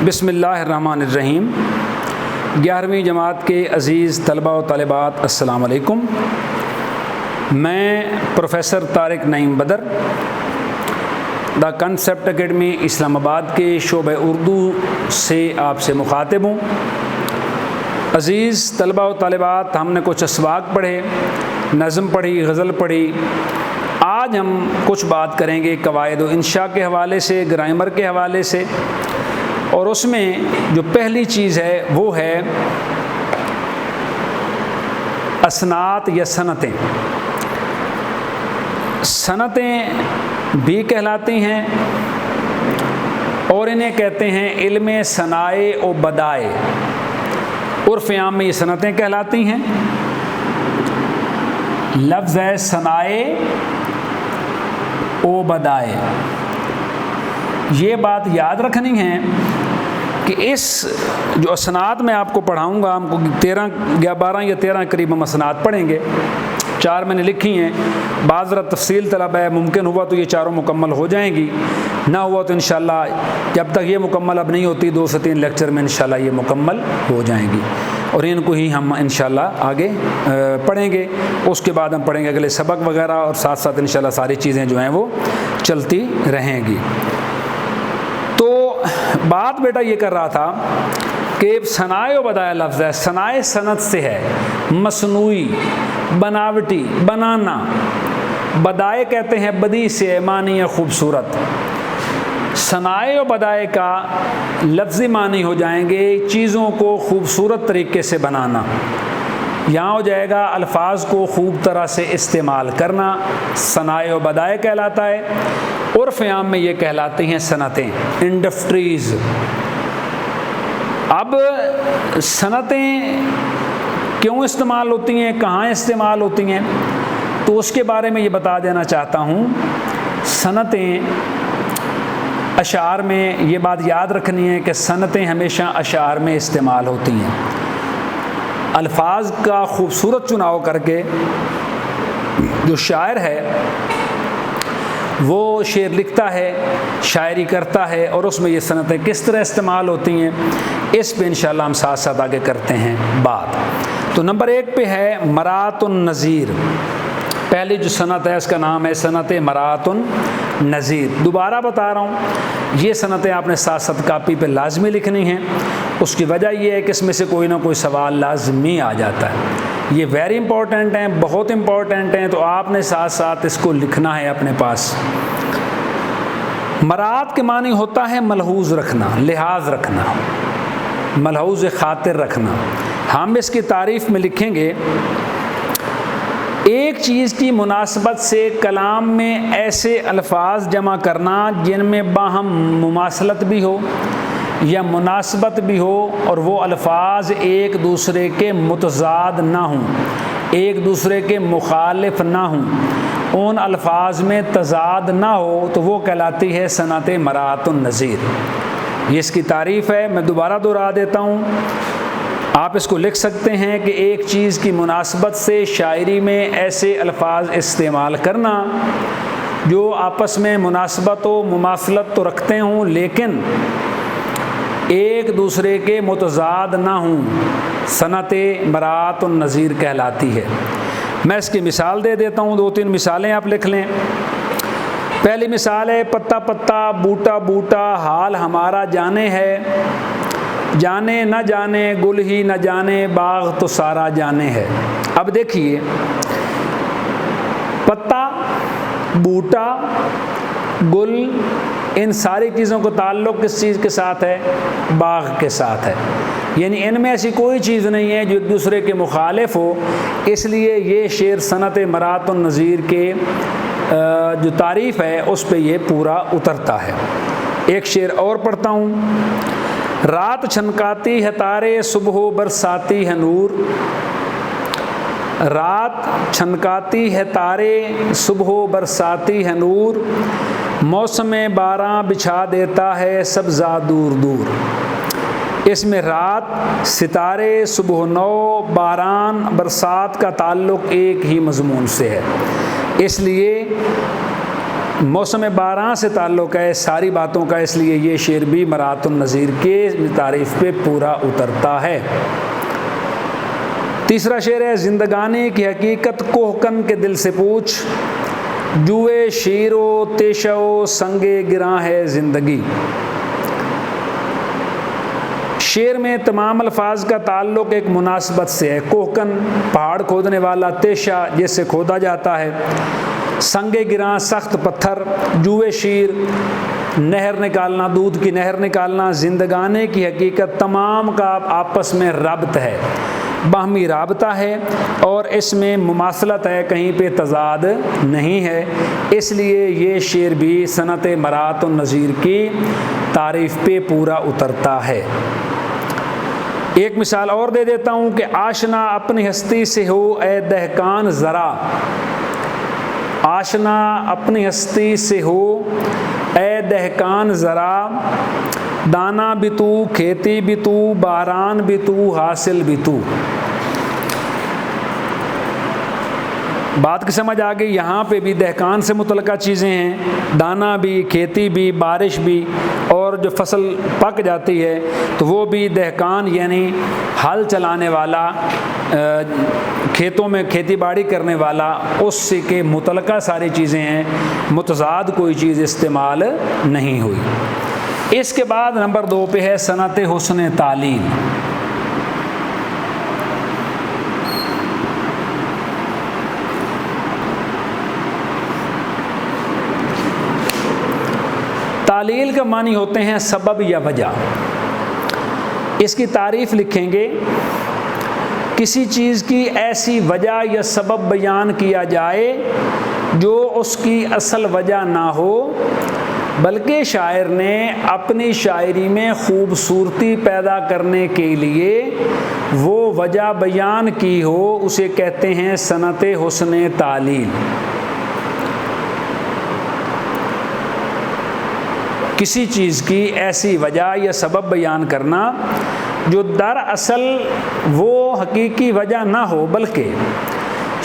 بسم اللہ الرحمن الرحیم۔ 11ویں جماعت کے عزیز طلباء و طالبات السلام علیکم۔ میں professor Tariq Naeem Badar the concept academy Islamabad کے شعبہ اردو سے آپ سے مخاطب ہوں۔ عزیز طلباء و طالبات، ہم نے کچھ اسواق پڑھے، نظم پڑھی، غزل پڑھی۔ آج ہم کچھ بات کریں گے قواعد و انشاء کے حوالے سے، گرامر کے حوالے سے، اور اس میں جو پہلی چیز ہے وہ ہے اسناد یا صنعتیں۔ صنعتیں بھی کہلاتی ہیں اور انہیں کہتے ہیں علم صنائع و بدائع۔ عرف عام میں یہ صنعتیں کہلاتی ہیں۔ لفظ ہے صنائع و بدائع۔ یہ بات یاد رکھنی ہے کہ اس جو اسناد میں آپ کو پڑھاؤں گا، ہم کو 12 یا 13 قریب ہم اسناد پڑھیں گے۔ 4 میں نے لکھی ہیں، بعض ذرا تفصیل طلب ہے، ممکن ہوا تو یہ چاروں مکمل ہو جائیں گی، نہ ہوا تو انشاءاللہ جب تک یہ مکمل اب نہیں ہوتی 2 سے 3 لیکچر میں انشاءاللہ یہ مکمل ہو جائیں گی، اور ان کو ہی ہم انشاءاللہ آگے پڑھیں گے۔ اس کے بعد ہم پڑھیں گے اگلے سبق وغیرہ، اور ساتھ ساتھ انشاءاللہ ساری چیزیں جو ہیں وہ چلتی رہیں گی۔ تو بات بیٹا یہ کر رہا تھا کہ صنائع و بدائع لفظ ہے، صنائع صنعت سے ہے، مصنوعی، بناوٹی، بنانا۔ بدائع کہتے ہیں بدی سے، معنی ہے خوبصورت۔ صنائع و بدائع کا لفظی معنی ہو جائیں گے چیزوں کو خوبصورت طریقے سے بنانا۔ یہاں ہو جائے گا الفاظ کو خوب طرح سے استعمال کرنا، صنائع و بدائع کہلاتا ہے۔ عرف عام میں یہ کہلاتی ہیں صنعتیں، انڈسٹریز۔ اب صنعتیں کیوں استعمال ہوتی ہیں، کہاں استعمال ہوتی ہیں، تو اس کے بارے میں یہ بتا دینا چاہتا ہوں۔ صنعتیں اشعار میں، یہ بات یاد رکھنی ہے کہ صنعتیں ہمیشہ اشعار میں استعمال ہوتی ہیں۔ الفاظ کا خوبصورت چناؤ کر کے جو شاعر ہے وہ شعر لکھتا ہے، شاعری کرتا ہے، اور اس میں یہ صنعتیں کس طرح استعمال ہوتی ہیں، اس پہ انشاءاللہ ہم ساتھ ساتھ آگے کرتے ہیں بات۔ تو نمبر 1 پہ ہے مراعات النظیر۔ پہلی جو صنعت ہے اس کا نام ہے صنعت مراعات النظیر۔ دوبارہ بتا رہا ہوں، یہ صنعتیں آپ نے ساتھ ساتھ کاپی پہ لازمی لکھنی ہیں۔ اس کی وجہ یہ ہے کہ اس میں سے کوئی نہ کوئی سوال لازمی آ جاتا ہے۔ یہ ویری امپورٹنٹ ہیں، بہت امپورٹنٹ ہیں، تو آپ نے ساتھ ساتھ اس کو لکھنا ہے اپنے پاس۔ مراعات کے معنی ہوتا ہے ملحوظ رکھنا، لحاظ رکھنا، ملحوظ خاطر رکھنا۔ ہم اس کی تعریف میں لکھیں گے، ایک چیز کی مناسبت سے کلام میں ایسے الفاظ جمع کرنا جن میں باہم مماثلت بھی ہو یا مناسبت بھی ہو، اور وہ الفاظ ایک دوسرے کے متضاد نہ ہوں، ایک دوسرے کے مخالف نہ ہوں، ان الفاظ میں تضاد نہ ہو، تو وہ کہلاتی ہے صنعت مراعات النظیر۔ یہ اس کی تعریف ہے، میں دوبارہ دہرا دیتا ہوں۔ آپ اس کو لکھ سکتے ہیں کہ ایک چیز کی مناسبت سے شاعری میں ایسے الفاظ استعمال کرنا جو آپس میں مناسبت و مماثلت تو رکھتے ہوں لیکن ایک دوسرے کے متضاد نہ ہوں، صنعت مراعات النظیر کہلاتی ہے۔ میں اس کی مثال دے دیتا ہوں، 2-3 مثالیں آپ لکھ لیں۔ پہلی مثال ہے پتا پتا، بوٹا بوٹا، حال ہمارا جانے ہے، جانے نہ جانے گل ہی نہ جانے، باغ تو سارا جانے ہے۔ اب دیکھیے، پتا، بوٹا، گل، ان ساری چیزوں کا تعلق کس چیز کے ساتھ ہے؟ باغ کے ساتھ ہے۔ یعنی ان میں ایسی کوئی چیز نہیں ہے جو ایک دوسرے کے مخالف ہو، اس لیے یہ شعر صنعت مراعات النظیر کے جو تعریف ہے اس پہ یہ پورا اترتا ہے۔ ایک شعر اور پڑھتا ہوں۔ رات چھنکاتی ہے تارے، صبح برساتی ہے نور، رات چھنکاتی ہے تارے، صبح برساتی ہے نور، موسم باراں بچھا دیتا ہے سبزہ دور دور۔ اس میں رات، ستارے، صبح نو، باران، برسات کا تعلق ایک ہی مضمون سے ہے، اس لیے موسم باران سے تعلق ہے ساری باتوں کا، اس لیے یہ شعر بھی مرات النظیر کے تعریف پہ پورا اترتا ہے۔ تیسرا شعر ہے زندگانی کی حقیقت کوہکن کے دل سے پوچھ، جوئے شیر و تیشہ و سنگ گراں ہے زندگی۔ شعر میں تمام الفاظ کا تعلق ایک مناسبت سے ہے۔ کوہکن پہاڑ کھودنے والا، تیشہ جس سے کھودا جاتا ہے، سنگ گراں سخت پتھر، جوئے شیر نہر نکالنا، دودھ کی نہر نکالنا، زندگانی کی حقیقت، تمام کا آپس میں ربط ہے، باہمی رابطہ ہے اور اس میں مماثلت ہے، کہیں پہ تضاد نہیں ہے، اس لیے یہ شعر بھی صنعت مرات النظیر کی تعریف پہ پورا اترتا ہے۔ ایک مثال اور دے دیتا ہوں کہ آشنا اپنی ہستی سے ہو اے دہقان ذرا، آشنا اپنی ہستی سے ہو اے دہقان ذرا، دانا بھی تو، کھیتی بھی تو، باران بھی تو، حاصل بھی تو۔ بات کی سمجھ آ گئی؟ یہاں پہ بھی دہقان سے متعلقہ چیزیں ہیں، دانا بھی، کھیتی بھی، بارش بھی، اور جو فصل پک جاتی ہے تو وہ بھی دہقان یعنی ہل چلانے والا، کھیتوں میں کھیتی باڑی کرنے والا، اس سے کے متعلقہ ساری چیزیں ہیں، متضاد کوئی چیز استعمال نہیں ہوئی۔ اس کے بعد نمبر 2 پہ ہے صنعت حسن تعلیل۔ تعلیل کا معنی ہوتے ہیں سبب یا وجہ۔ اس کی تعریف لکھیں گے، کسی چیز کی ایسی وجہ یا سبب بیان کیا جائے جو اس کی اصل وجہ نہ ہو، بلکہ شاعر نے اپنی شاعری میں خوبصورتی پیدا کرنے کے لیے وہ وجہ بیان کی ہو، اسے کہتے ہیں صنعت حسن تعلیل۔ کسی چیز کی ایسی وجہ یا سبب بیان کرنا جو دراصل وہ حقیقی وجہ نہ ہو، بلکہ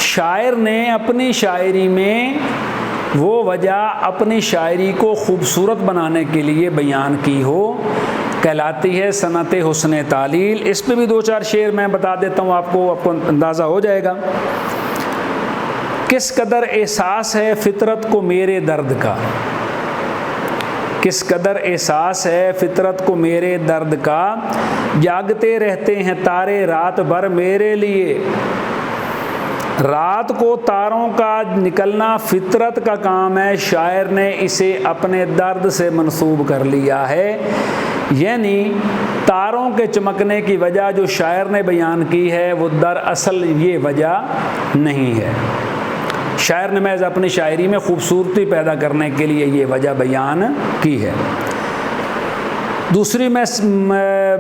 شاعر نے اپنی شاعری میں وہ وجہ اپنی شاعری کو خوبصورت بنانے کے لیے بیان کی ہو، کہلاتی ہے صنعت حسن تعلیل۔ اس پہ بھی 2-4 شعر میں بتا دیتا ہوں، آپ کو اندازہ ہو جائے گا۔ کس قدر احساس ہے فطرت کو میرے درد کا، کس قدر احساس ہے فطرت کو میرے درد کا، جاگتے رہتے ہیں تارے رات بھر میرے لیے۔ رات کو تاروں کا نکلنا فطرت کا کام ہے، شاعر نے اسے اپنے درد سے منسوب کر لیا ہے، یعنی تاروں کے چمکنے کی وجہ جو شاعر نے بیان کی ہے وہ دراصل یہ وجہ نہیں ہے، شاعر نے محض اپنی شاعری میں خوبصورتی پیدا کرنے کے لیے یہ وجہ بیان کی ہے۔ دوسری میں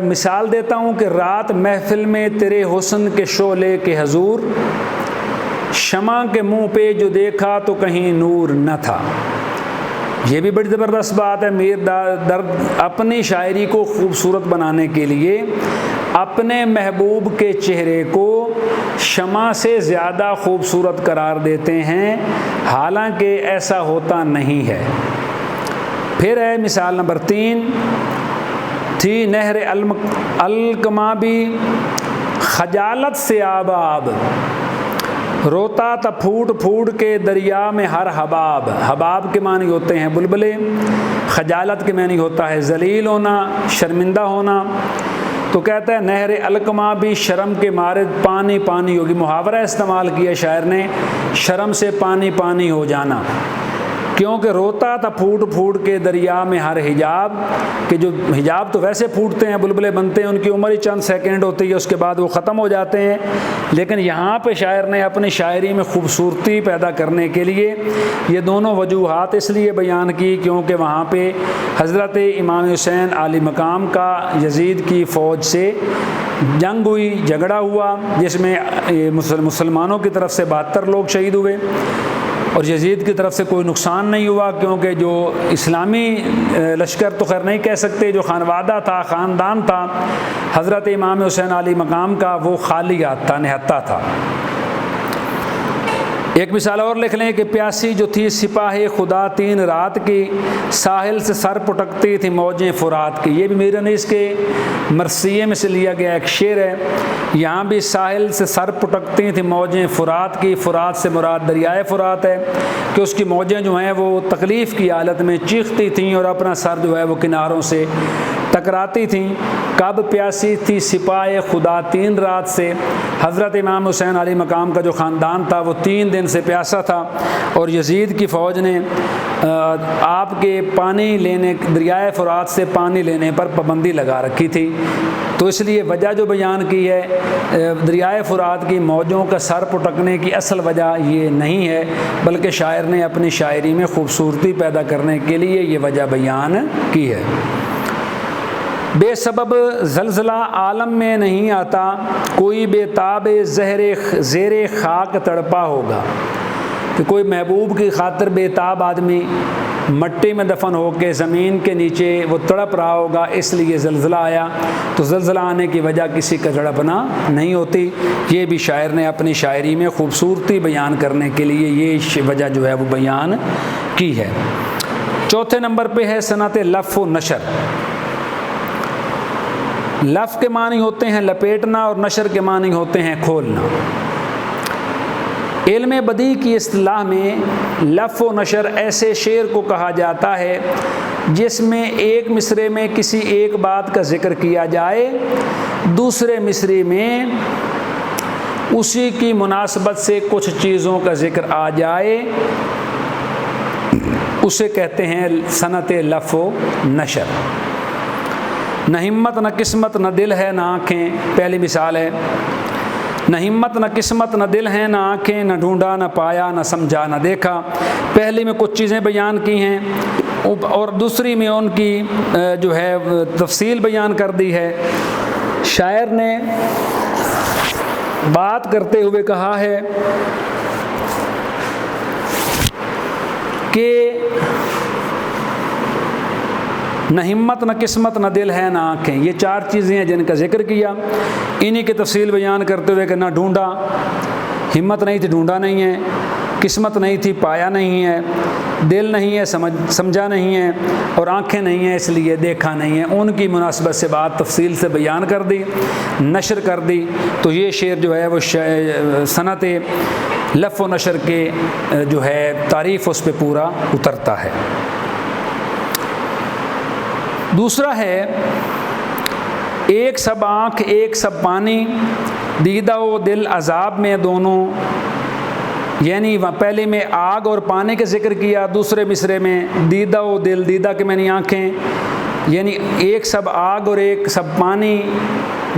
مثال دیتا ہوں کہ رات محفل میں تیرے حسن کے شعلے کے حضور، شمع کے منہ پہ جو دیکھا تو کہیں نور نہ تھا۔ یہ بھی بڑی زبردست بات ہے۔ میر درد اپنی شاعری کو خوبصورت بنانے کے لیے اپنے محبوب کے چہرے کو شمع سے زیادہ خوبصورت قرار دیتے ہیں، حالانکہ ایسا ہوتا نہیں ہے۔ پھر ہے مثال نمبر 3، تھی نہر الکما بھی خجالت سے آب آب، روتا تھا پھوٹ پھوٹ کے دریا میں ہر حباب۔ حباب کے معنی ہوتے ہیں بلبلے، خجالت کے معنی ہوتا ہے ذلیل ہونا، شرمندہ ہونا۔ تو کہتا ہے نہر الکما بھی شرم کے مارے پانی پانی ہوگی، محاورہ استعمال کیا شاعر نے، شرم سے پانی پانی ہو جانا، کیونکہ روتا تھا پھوٹ پھوٹ کے دریا میں ہر حجاب، کہ جو حجاب تو ویسے پھوٹتے ہیں، بلبلے بنتے ہیں، ان کی عمر ہی چند سیکنڈ ہوتی ہے، اس کے بعد وہ ختم ہو جاتے ہیں، لیکن یہاں پہ شاعر نے اپنی شاعری میں خوبصورتی پیدا کرنے کے لیے یہ دونوں وجوہات اس لیے بیان کی کیونکہ وہاں پہ حضرت امام حسین عالی مقام کا یزید کی فوج سے جنگ ہوئی، جھگڑا ہوا، جس میں مسلمانوں کی طرف سے 72 لوگ شہید ہوئے اور یزید کی طرف سے کوئی نقصان نہیں ہوا، کیونکہ جو اسلامی لشکر تو خیر نہیں کہہ سکتے، جو خانوادہ تھا، خاندان تھا حضرت امام حسین علی مقام کا، وہ خالی ہاتھ تھا، نہتا تھا۔ ایک مثال اور لکھ لیں کہ پیاسی جو تھی سپاہ خدا 3 رات کی، ساحل سے سر پٹکتی تھی موجیں فرات کی۔ یہ بھی میرنیس کے مرثیے میں سے لیا گیا ایک شعر ہے۔ یہاں بھی ساحل سے سر پٹکتی تھی موجیں فرات کی، فرات سے مراد دریائے فرات ہے کہ اس کی موجیں جو ہیں وہ تکلیف کی حالت میں چیختی تھیں اور اپنا سر جو ہے وہ کناروں سے ٹکراتی تھیں۔ کب پیاسی تھی سپاہ خدا 3 رات سے، حضرت امام حسین علیہ مقام کا جو خاندان تھا وہ 3 دن سے پیاسا تھا، اور یزید کی فوج نے آپ کے پانی لینے، دریائے فرات سے پانی لینے پر پابندی لگا رکھی تھی۔ تو اس لیے وجہ جو بیان کی ہے دریائے فرات کی موجوں کا سر پٹکنے کی اصل وجہ یہ نہیں ہے، بلکہ شاعر نے اپنی شاعری میں خوبصورتی پیدا کرنے کے لیے یہ وجہ بیان کی ہے۔ بے سبب زلزلہ عالم میں نہیں آتا، کوئی بے تاب زیر خاک تڑپا ہوگا، کہ کوئی محبوب کی خاطر بے تاب آدمی مٹی میں دفن ہو کے زمین کے نیچے وہ تڑپ رہا ہوگا، اس لیے زلزلہ آیا۔ تو زلزلہ آنے کی وجہ کسی کا تڑپنا نہیں ہوتی۔ یہ بھی شاعر نے اپنی شاعری میں خوبصورتی بیان کرنے کے لیے یہ وجہ جو ہے وہ بیان کی ہے۔ چوتھے نمبر پہ ہے صنعت لف و نشر۔ لف کے معنی ہوتے ہیں لپیٹنا اور نشر کے معنی ہوتے ہیں کھولنا۔ علم بدیع کی اصطلاح میں لف و نشر ایسے شعر کو کہا جاتا ہے جس میں ایک مصرعے میں کسی ایک بات کا ذکر کیا جائے، دوسرے مصرعے میں اسی کی مناسبت سے کچھ چیزوں کا ذکر آ جائے، اسے کہتے ہیں صنعت لف و نشر۔ نہ ہمت نہ قسمت نہ دل ہے نہ آنکھیں، پہلی مثال ہے، نہ ہمت نہ قسمت نہ دل ہے نہ آنکھیں، نہ ڈھونڈا نہ پایا نہ سمجھا نہ دیکھا۔ پہلی میں کچھ چیزیں بیان کی ہیں اور دوسری میں ان کی جو ہے تفصیل بیان کر دی ہے۔ شاعر نے بات کرتے ہوئے کہا ہے کہ نہ ہمت نہ قسمت نہ دل ہے نہ آنکھیں، یہ 4 چیزیں ہیں جن کا ذکر کیا۔ انہی کی تفصیل بیان کرتے ہوئے کہ نہ ڈھونڈا، ہمت نہیں تھی ڈھونڈا نہیں ہے، قسمت نہیں تھی پایا نہیں ہے، دل نہیں ہے سمجھا نہیں ہے، اور آنکھیں نہیں ہیں اس لیے دیکھا نہیں ہے۔ ان کی مناسبت سے بات تفصیل سے بیان کر دی، نشر کر دی۔ تو یہ شعر جو ہے وہ صنعت لف و نشر کے جو ہے تعریف اس پہ پورا اترتا ہے۔ دوسرا ہے ایک سب آنکھ ایک سب پانی، دیدہ و دل عذاب میں دونوں، یعنی پہلے میں آگ اور پانی کا ذکر کیا، دوسرے مصرعے میں دیدہ و دل، دیدہ کے معنی آنکھیں، یعنی ایک سب آگ اور ایک سب پانی،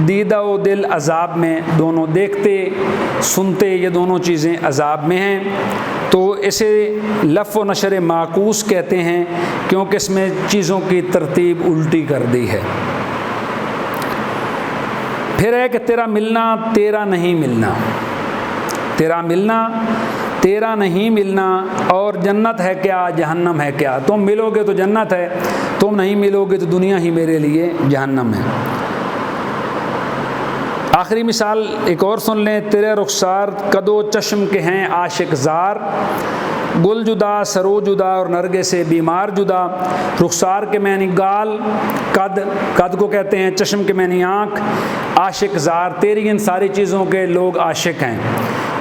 دیدہ و دل عذاب میں دونوں، دیکھتے سنتے یہ دونوں چیزیں عذاب میں ہیں۔ تو اسے لف و نشر معکوس کہتے ہیں کیونکہ اس میں چیزوں کی ترتیب الٹی کر دی ہے۔ پھر ہے کہ تیرا ملنا تیرا نہیں ملنا، تیرا ملنا تیرا نہیں ملنا، اور جنت ہے کیا جہنم ہے کیا، تم ملو گے تو جنت ہے، تم نہیں ملو گے تو دنیا ہی میرے لیے جہنم ہے۔ آخری مثال ایک اور سن لیں، تیرے رخسار کدو چشم کے ہیں عاشق زار، گل جدا سرو جدا اور نرگے سے بیمار جدا۔ رخسار کے معنی گال، قد کو کہتے ہیں، چشم کے معنی آنکھ، عاشق زار تیری ان ساری چیزوں کے لوگ عاشق ہیں۔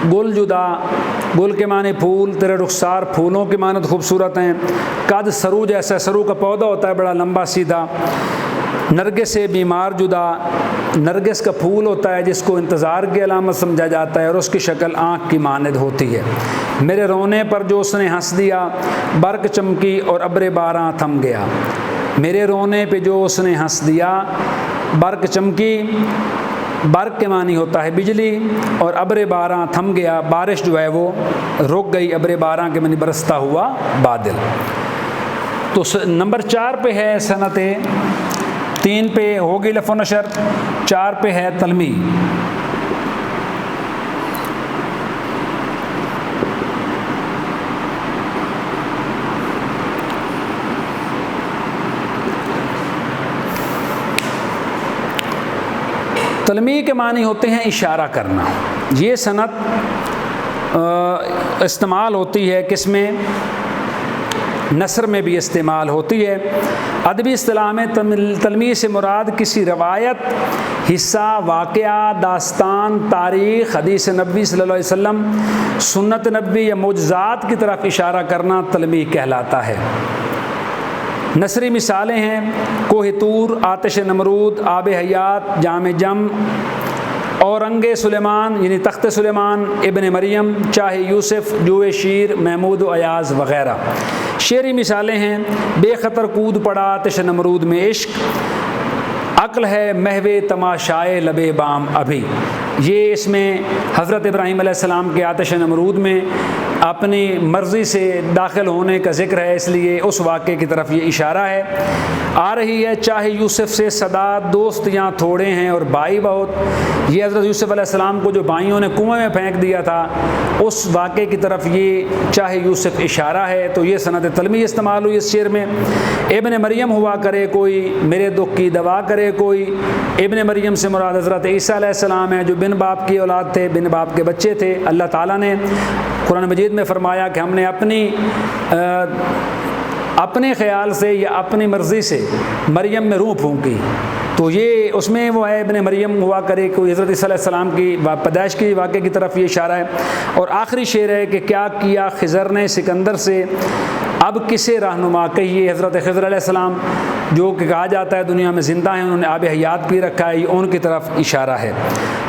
گل جدا، گل کے معنی پھول، تیرے رخسار پھولوں کی مانند خوبصورت ہیں۔ قد سرو جیسا، سرو کا پودا ہوتا ہے بڑا لمبا سیدھا۔ نرگس سے بیمار جدا، نرگس کا پھول ہوتا ہے جس کو انتظار کی علامت سمجھا جاتا ہے اور اس کی شکل آنکھ کی مانند ہوتی ہے۔ میرے رونے پر جو اس نے ہنس دیا، برق چمکی اور ابر باراں تھم گیا۔ میرے رونے پہ جو اس نے ہنس دیا، برق چمکی، برق کے معنی ہوتا ہے بجلی، اور ابر باراں تھم گیا، بارش جو ہے وہ رک گئی، ابر باراں کے معنی برستا ہوا بادل۔ تو نمبر 4 پہ ہے صنعت، 3 پہ ہوگی لف و نشر، 4 پہ ہے تلمیع۔ تلمیع کے معنی ہوتے ہیں اشارہ کرنا۔ یہ صنعت استعمال ہوتی ہے، کس میں؟ نثر میں بھی استعمال ہوتی ہے۔ ادبی اصطلاح میں تلمیح سے مراد کسی روایت، حصہ، واقعہ، داستان، تاریخ، حدیث نبوی صلی اللہ علیہ وسلم، سنت نبوی یا معجزات کی طرف اشارہ کرنا تلمیح کہلاتا ہے۔ نثری مثالیں ہیں کوہ طور، آتش نمرود، آب حیات، جام جم، اورنگ سلیمان یعنی تخت سلیمان، ابن مریم، چاہے یوسف، جوئے شیر، محمود و ایاز وغیرہ۔ شعری مثالیں ہیں بے خطر کود پڑا آتش نمرود میں عشق، عقل ہے محو تماشائے لبے بام ابھی۔ یہ اس میں حضرت ابراہیم علیہ السلام کے آتش نمرود میں اپنی مرضی سے داخل ہونے کا ذکر ہے، اس لیے اس واقعے کی طرف یہ اشارہ ہے۔ آ رہی ہے چاہے یوسف سے صدا، دوست یہاں تھوڑے ہیں اور بھائی بہت۔ یہ حضرت یوسف علیہ السلام کو جو بھائیوں نے کنویں میں پھینک دیا تھا، اس واقعے کی طرف یہ چاہے یوسف اشارہ ہے، تو یہ سند تلمیح استعمال ہوئی اس شعر میں۔ ابن مریم ہوا کرے کوئی، میرے دکھ کی دوا کرے کوئی۔ ابن مریم سے مراد حضرت عیسیٰ علیہ السلام ہے، جو بن باپ کی اولاد تھے، بن باپ کے بچے تھے۔ اللہ تعالیٰ نے قرآن مجید میں فرمایا کہ ہم نے اپنے خیال سے یا اپنی مرضی سے مریم میں روح پھونکی، تو یہ اس میں وہ ہے ابن مریم ہوا کرے کوئی، حضرت عیسیٰ علیہ السلام کی پیدائش کی واقعے کی طرف یہ اشارہ ہے۔ اور آخری شعر ہے کہ کیا کیا خضر نے سکندر سے، اب کسے رہنما کہیے۔ حضرت خضر علیہ السلام جو کہ کہا جاتا ہے دنیا میں زندہ ہیں، انہوں نے آب حیات پی رکھا ہے، یہ ان کی طرف اشارہ ہے۔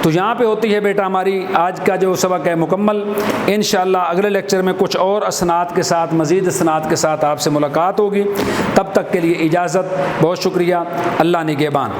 تو یہاں پہ ہوتی ہے بیٹا ہماری آج کا جو سبق ہے مکمل۔ انشاءاللہ اگلے لیکچر میں کچھ اور اسناد کے ساتھ، مزید اسناد کے ساتھ آپ سے ملاقات ہوگی۔ تب تک کے لیے اجازت، بہت شکریہ، اللہ نگہبان۔